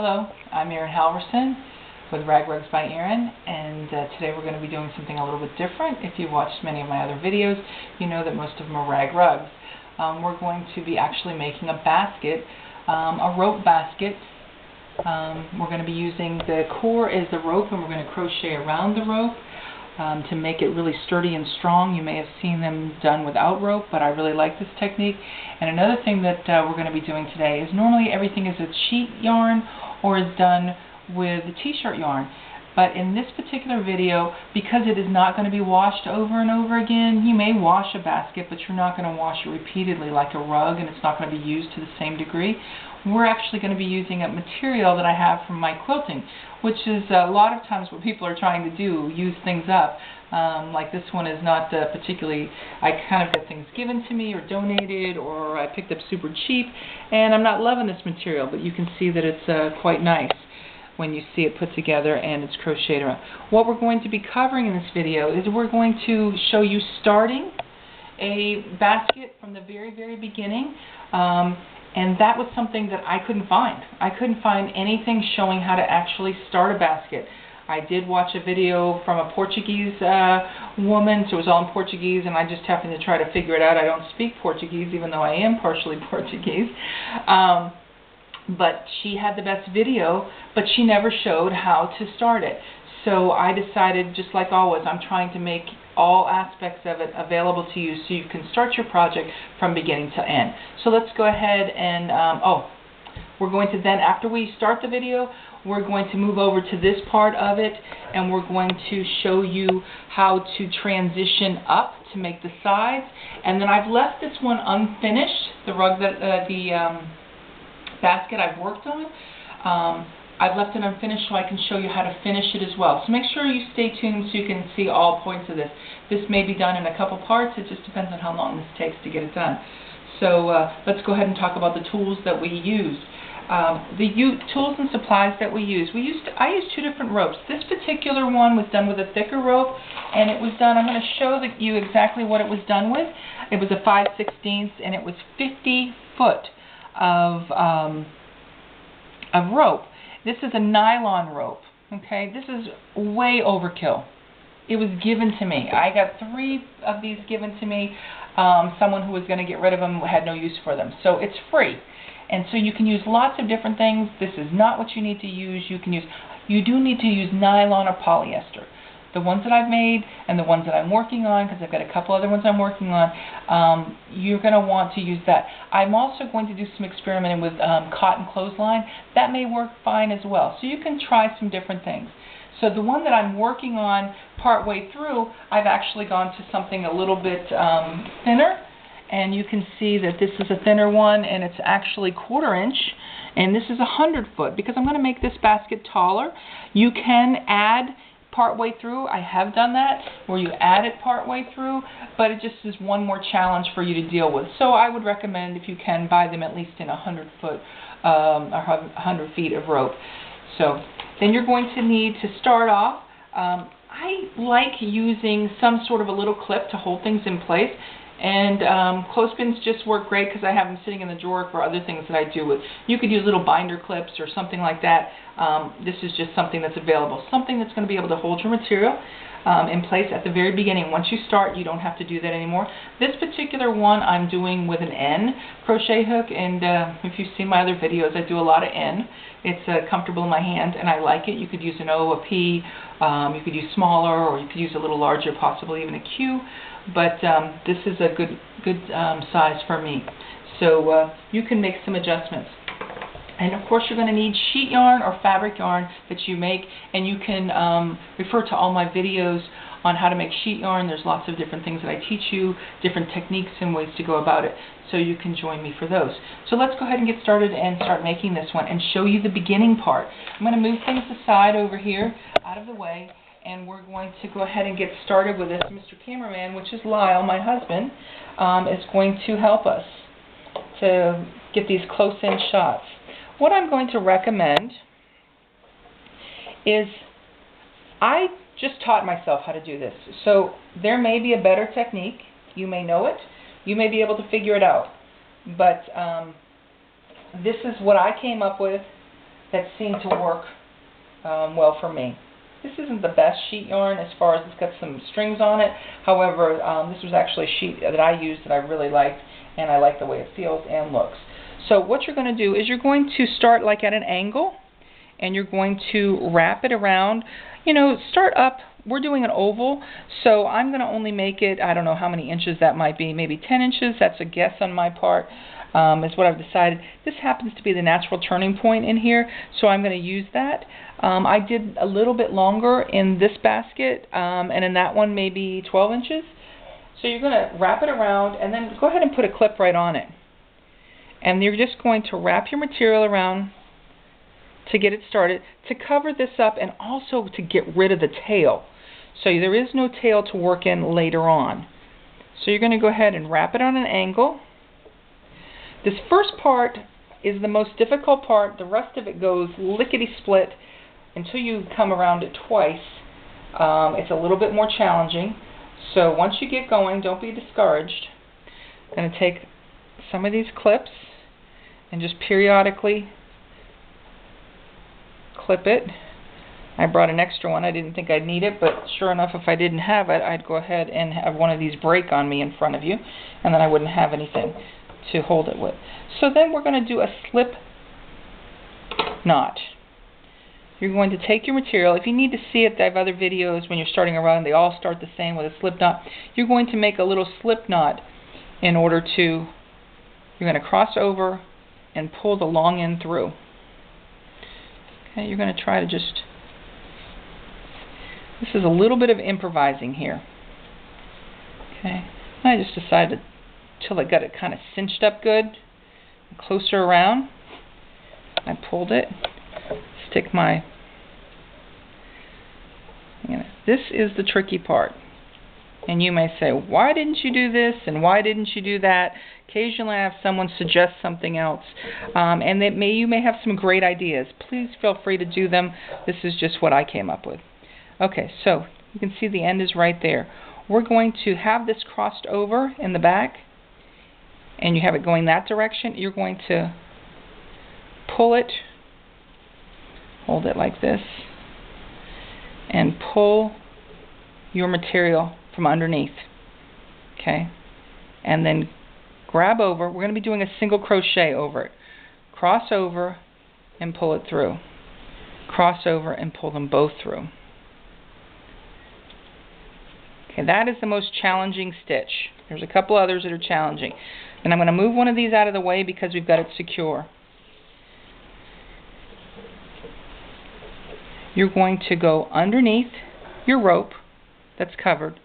Hello, I'm Erin Halverson with Rag Rugs by Erin, and today we're going to be doing something a little bit different. If you've watched many of my other videos, you know that most of them are rag rugs. We're going to be actually making a basket, a rope basket. We're going to be using the core as the rope, and we're going to crochet around the rope to make it really sturdy and strong. You may have seen them done without rope, but I really like this technique. And another thing that we're going to be doing today is normally everything is with sheet yarn or is done with the t-shirt yarn. But in this particular video, because it is not going to be washed over and over again, you may wash a basket, but you're not going to wash it repeatedly like a rug, and it's not going to be used to the same degree. We're actually going to be using a material that I have from my quilting, which is a lot of times what people are trying to do, use things up. Like this one is not particularly, I kind of get things given to me or donated, or I picked up super cheap, and I'm not loving this material, but you can see that it's quite nice when you see it put together and it's crocheted around. What we're going to be covering in this video is we're going to show you starting a basket from the very, very beginning. And that was something that I couldn't find. I couldn't find anything showing how to actually start a basket. I did watch a video from a Portuguese woman, so it was all in Portuguese, and I just happened to try to figure it out. I don't speak Portuguese, even though I am partially Portuguese. But she had the best video, but she never showed how to start it. So I decided, just like always, I'm trying to make all aspects of it available to you so you can start your project from beginning to end. So let's go ahead and, we're going to then, after we start the video, we're going to move over to this part of it, and we're going to show you how to transition up to make the sides. And then I've left this one unfinished, the rug that, basket I've worked on. I've left it unfinished so I can show you how to finish it as well. So make sure you stay tuned so you can see all points of this. This may be done in a couple parts. It just depends on how long this takes to get it done. So let's go ahead and talk about the tools that we used. Tools and supplies that we used. I used two different ropes. This particular one was done with a thicker rope, and it was done, I'm going to show you exactly what it was done with. It was a 5/16, and it was 50 foot of rope. This is a nylon rope, okay? This is way overkill. It was given to me. I got 3 of these given to me. Someone who was going to get rid of them had no use for them. So it's free. And so you can use lots of different things. This is not what you need to use. You do need to use nylon or polyester. The ones that I've made and the ones that I'm working on, because I've got a couple other ones I'm working on, you're going to want to use that. I'm also going to do some experimenting with cotton clothesline. That may work fine as well. So you can try some different things. So the one that I'm working on partway through, I've actually gone to something a little bit thinner. And you can see that this is a thinner one, and it's actually 1/4 inch. And this is 100 foot, because I'm going to make this basket taller. You can add partway through. I have done that, where you add it partway through, but it just is one more challenge for you to deal with. So I would recommend, if you can, buy them at least in 100 foot, 100 feet of rope. So then you're going to need to start off. I like using some sort of a little clip to hold things in place. And clothespins just work great because I have them sitting in the drawer for other things that I do with. You could use little binder clips or something like that. This is just something that's available. Something that's going to be able to hold your material in place at the very beginning. Once you start, you don't have to do that anymore. This particular one I'm doing with an N crochet hook, and if you've seen my other videos, I do a lot of N. It's comfortable in my hand, and I like it. You could use an O, a P, you could use smaller, or you could use a little larger, possibly even a Q. But this is a good size for me. So you can make some adjustments. And of course, you're going to need sheet yarn or fabric yarn that you make, and you can refer to all my videos on how to make sheet yarn. There's lots of different things that I teach you, different techniques and ways to go about it, so you can join me for those. So let's go ahead and get started and start making this one and show you the beginning part. I'm going to move things aside over here, out of the way, and we're going to go ahead and get started with this. Mr. Cameraman, which is Lyle, my husband, is going to help us to get these close-in shots. What I'm going to recommend is, I just taught myself how to do this. So there may be a better technique. You may know it. You may be able to figure it out. But this is what I came up with. that seem to work well for me. This isn't the best sheet yarn as far as it's got some strings on it. However, this was actually a sheet that I used that I really liked, and I like the way it feels and looks. So what you're going to do is you're going to start like at an angle, and you're going to wrap it around. You know, start up. We're doing an oval, so I'm going to only make it, I don't know how many inches that might be, maybe 10 inches. That's a guess on my part, is what I've decided. This happens to be the natural turning point in here, so I'm going to use that. I did a little bit longer in this basket, and in that one maybe 12 inches. So you're going to wrap it around, and then go ahead and put a clip right on it. And you're just going to wrap your material around to get it started, to cover this up, and also to get rid of the tail. So there is no tail to work in later on. So you're going to go ahead and wrap it on an angle. This first part is the most difficult part. The rest of it goes lickety-split until you come around it twice. It's a little bit more challenging. So once you get going, don't be discouraged. I'm going to take some of these clips and just periodically clip it. I brought an extra one. I didn't think I'd need it, but sure enough, if I didn't have it, I'd go ahead and have one of these break on me in front of you, and then I wouldn't have anything to hold it with. So then we're going to do a slip knot. You're going to take your material. If you need to see it, I have other videos when you're starting a run. They all start the same with a slip knot. You're going to make a little slip knot in order to, you're going to cross over and pull the long end through. Okay, you're going to try to just, this is a little bit of improvising here. Okay, I just decided till I got it kind of cinched up good, closer around, I pulled it, stick my, this is the tricky part. And you may say, why didn't you do this and why didn't you do that? Occasionally I have someone suggest something else. And you may have some great ideas. Please feel free to do them. This is just what I came up with. Okay, so you can see the end is right there. We're going to have this crossed over in the back, and you have it going that direction. You're going to pull it, hold it like this, and pull your material from underneath. Okay, and then grab over. We're going to be doing a single crochet over it. Cross over and pull it through. Cross over and pull them both through. Okay, that is the most challenging stitch. There's a couple others that are challenging. And I'm going to move one of these out of the way because we've got it secure. You're going to go underneath your rope that's covered.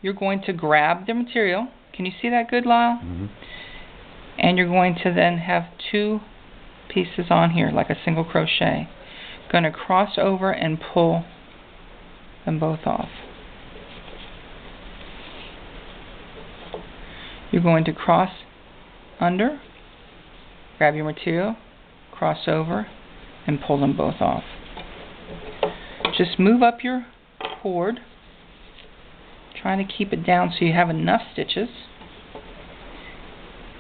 You're going to grab the material. Can you see that good, Lyle? Mm-hmm. And you're going to then have two pieces on here like a single crochet. Going to cross over and pull them both off. You're going to cross under, grab your material, cross over, and pull them both off. Just move up your cord, trying to keep it down so you have enough stitches.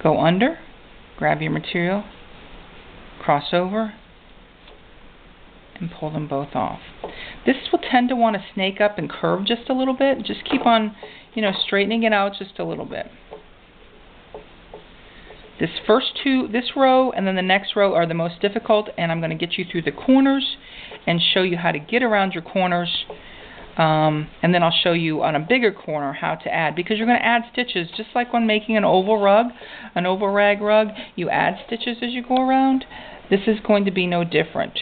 Go under, grab your material, cross over, and pull them both off. This will tend to want to snake up and curve just a little bit. Just keep on, straightening it out just a little bit. This row and then the next row are the most difficult, and I'm going to get you through the corners and show you how to get around your corners, and then I'll show you on a bigger corner how to add, because you're going to add stitches just like when making an oval rug, an oval rag rug. You add stitches as you go around. This is going to be no different.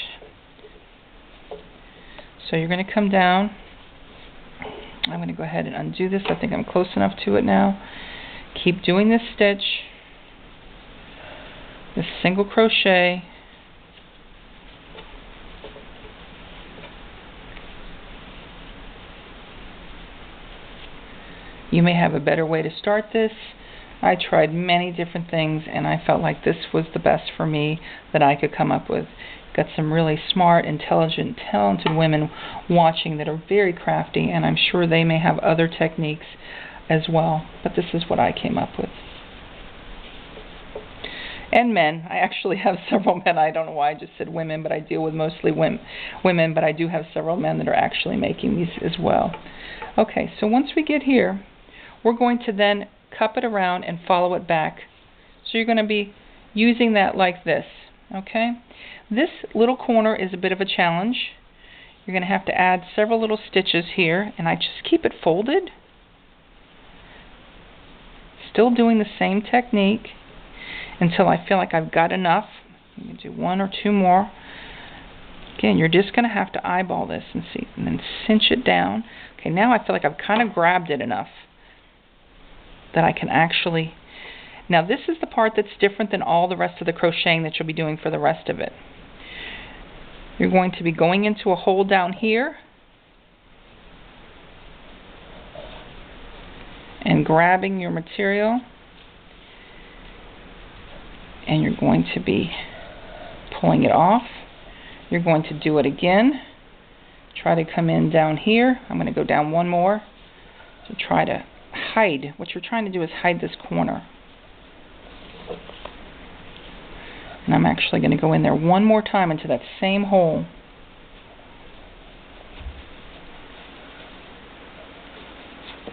So you're going to come down. I'm going to go ahead and undo this. I think I'm close enough to it now. Keep doing this stitch. This single crochet, you may have a better way to start this. I tried many different things and I felt like this was the best for me that I could come up with. Got some really smart, intelligent, talented women watching that are very crafty, and I'm sure they may have other techniques as well, but this is what I came up with. And men. I actually have several men. I don't know why I just said women, but I deal with mostly women, but I do have several men that are actually making these as well. Okay, so once we get here, we're going to then cup it around and follow it back. So you're going to be using that like this, okay? This little corner is a bit of a challenge. You're going to have to add several little stitches here, and I just keep it folded. Still doing the same technique until I feel like I've got enough. You can do one or two more. Again, you're just going to have to eyeball this and see, and then cinch it down. Okay, now I feel like I've kind of grabbed it enough that I can actually... Now this is the part that's different than all the rest of the crocheting that you'll be doing for the rest of it. You're going to be going into a hole down here and grabbing your material, and you're going to be pulling it off. You're going to do it again. Try to come in down here. I'm going to go down one more to try to hide. What you're trying to do is hide this corner. And I'm actually going to go in there one more time into that same hole.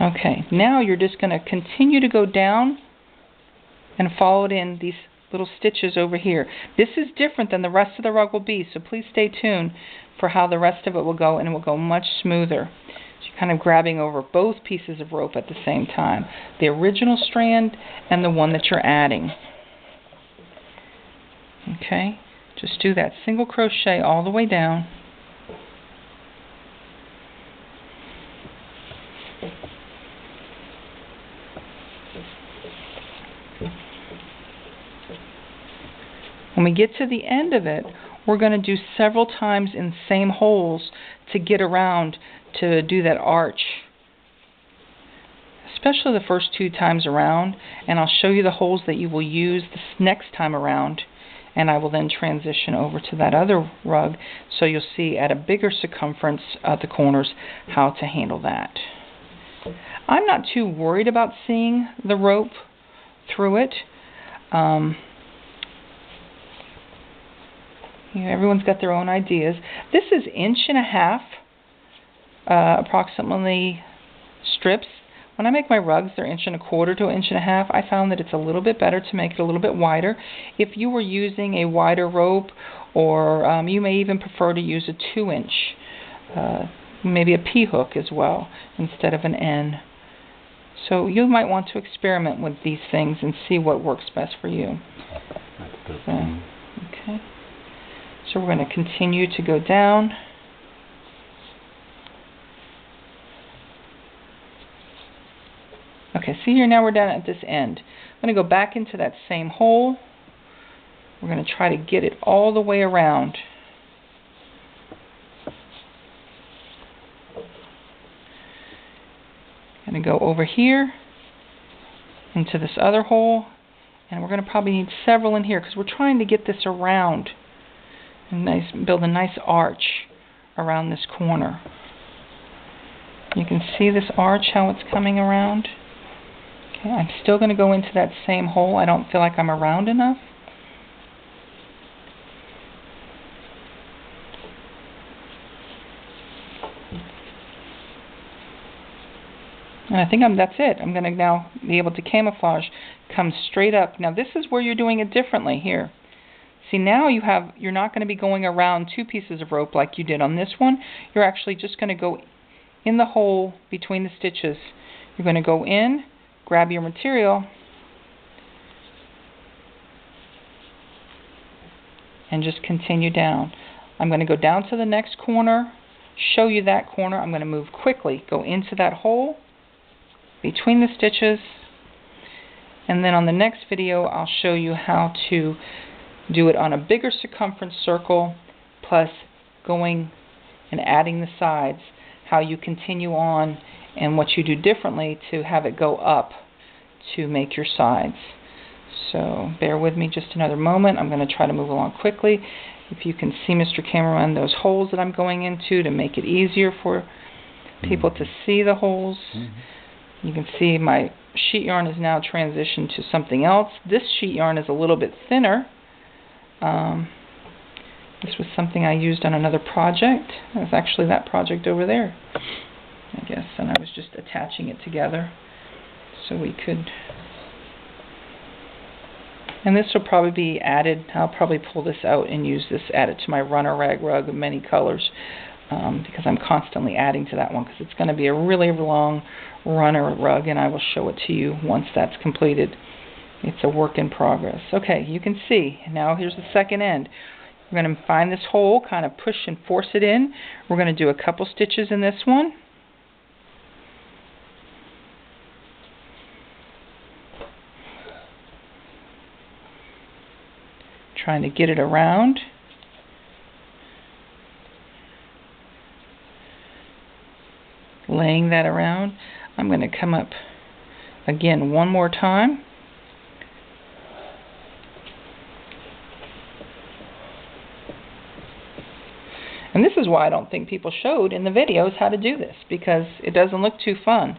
Okay, now you're just going to continue to go down and follow it in these little stitches over here. This is different than the rest of the rug will be, so please stay tuned for how the rest of it will go, and it will go much smoother. So you're kind of grabbing over both pieces of rope at the same time, the original strand and the one that you're adding. Okay, just do that single crochet all the way down. When we get to the end of it, we're going to do several times in the same holes to get around to do that arch, especially the first two times around, and I'll show you the holes that you will use this next time around, and I will then transition over to that other rug so you'll see at a bigger circumference at the corners how to handle that. I'm not too worried about seeing the rope through it. Everyone's got their own ideas. This is 1.5 inch, approximately strips. When I make my rugs, they're 1.25 to 1.5 inch. I found that it's a little bit better to make it a little bit wider. If you were using a wider rope, or you may even prefer to use a 2 inch, maybe a P hook as well, instead of an N. So you might want to experiment with these things and see what works best for you. Okay. So we're going to continue to go down. Okay, see here, now we're down at this end. I'm going to go back into that same hole. We're going to try to get it all the way around. I'm going to go over here into this other hole, and we're going to probably need several in here because we're trying to get this around and build a nice arch around this corner. You can see this arch, how it's coming around. Okay, I'm still going to go into that same hole. I don't feel like I'm around enough. And I think that's it. I'm going to now be able to camouflage, come straight up. Now this is where you're doing it differently here. See, now you're not going to be going around two pieces of rope like you did on this one. You're actually just going to go in the hole between the stitches. You're going to go in, grab your material, and just continue down. I'm going to go down to the next corner, show you that corner. I'm going to move quickly, go into that hole between the stitches, and then on the next video I'll show you how to do it on a bigger circumference circle, plus going and adding the sides, how you continue on and what you do differently to have it go up to make your sides. So bear with me just another moment. I'm going to try to move along quickly. If you can see, Mr. Cameraman, those holes that I'm going into to make it easier for people to see the holes. You can see my sheet yarn is now transitioned to something else. This sheet yarn is a little bit thinner. This was something I used on another project. It was actually that project over there, I guess, and I was just attaching it together so we could. And this will probably be added. I'll probably pull this out and use this, add it to my runner rag rug of many colors, because I'm constantly adding to that one, because it's going to be a really long runner rug, and I will show it to you once that's completed. It's a work in progress. Okay, you can see. Now here's the second end. We're going to find this hole, kind of push and force it in. We're going to do a couple stitches in this one. Trying to get it around. Laying that around. I'm going to come up again one more time. And this is why I don't think people showed in the videos how to do this, because it doesn't look too fun.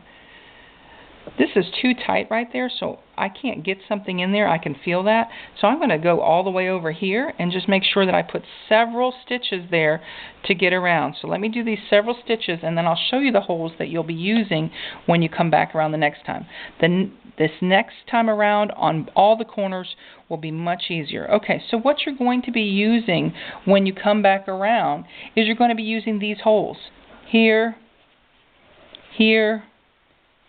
This is too tight right there, so I can't get something in there. I can feel that. So I'm going to go all the way over here and just make sure that I put several stitches there to get around. So let me do these several stitches, and then I'll show you the holes that you'll be using when you come back around the next time. Then this next time around on all the corners will be much easier. Okay, so what you're going to be using when you come back around is you're going to be using these holes. Here, here,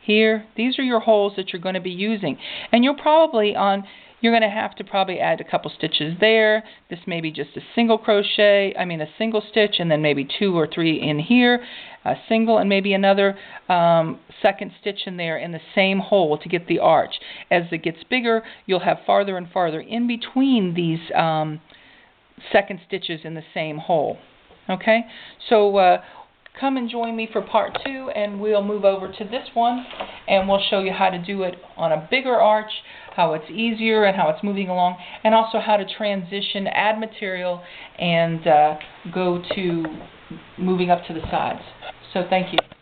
here. These are your holes that you're going to be using. And you're going to have to probably add a couple stitches there. This may be just a single stitch, and then maybe 2 or 3 in here, a single, and maybe another second stitch in there in the same hole to get the arch. As it gets bigger, you'll have farther and farther in between these second stitches in the same hole. Okay? So come and join me for part 2, and we'll move over to this one, and we'll show you how to do it on a bigger arch, how it's easier and how it's moving along, and also how to transition, add material, and go to moving up to the sides. So thank you.